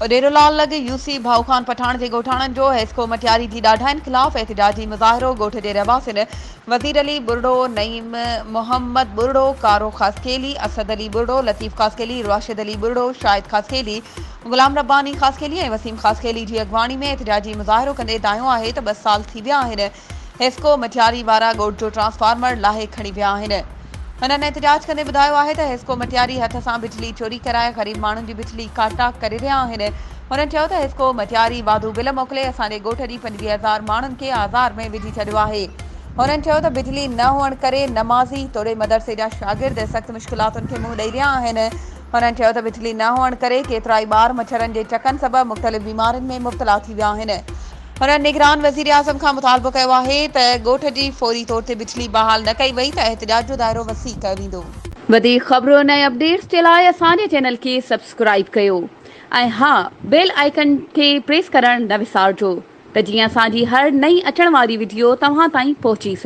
उडेरोलाल लॻे यूसी भाऊखान पठान जे ॻोठाणनि जो हेस्को मटियारी जी ॾाढनि ख़िलाफ़ एहतिजाजी मुज़ाहिरो। ॻोठ जे रहवासियुनि वज़ीर अली बुरडो, नईम मोहम्मद बुरडो, कारो ख़ासकेली, असद अली बुरडो, लतीफ़ ख़ासकेली, राशिद अली बुरडो, शाहिद ख़ासकेली, गुलाम रब्बानी ख़ासकेली ऐं वसीम ख़ासकेली जी अॻवानी में एहतिजाजी मुज़ाहिरो कंदे दायो आहे त 2 साल थी विया आहिनि हेस्को मटियारी वारा ॻोठ जो ट्रांसफार्मर लाहे खणी विया आहिनि। हुननि एहतिजाज कंदे ॿुधायो आहे त हेस्को मटियारी हथ सां बिजली चोरी कराए ग़रीब माण्हुनि जी बिजली काटा करे रहिया आहिनि। हुननि चयो त हेस्को मटियारी वाधू बिल मोकिले असांजे ॻोठ जी 25,000 माण्हुनि खे आज़ार में विझी छॾियो आहे। हुननि चयो त बिजली न हुअण करे नमाज़ी तोड़े मदरसे जा शागिर्द सख़्त मुश्किलातुनि खे मुंहुं ॾेई रहिया आहिनि। हुननि चयो त बिजली न हुअण करे केतिरा ई ॿार मच्छरनि जे चकनि सबबि मुख़्तलिफ़ बीमारियुनि में मुब्तला थी विया आहिनि। हुननि निगरान वज़ीर आज़म खां मुतालबो कयो आहे त ॻोठ जी फौरी तौर ते बिजली बहाल न कई वई त एहतिजाज जो दाइरो वसी कयो वेंदो। वधीक ख़बरुनि ऐं अपडेट्स जे लाइ असांजे चैनल खे सब्सक्राइब कयो ऐं हा, बेल आइकन खे प्रेस करणु न विसारिजो त जीअं असांजी हर नई अचण वारी वीडियो तव्हां ताईं पहुची सघे।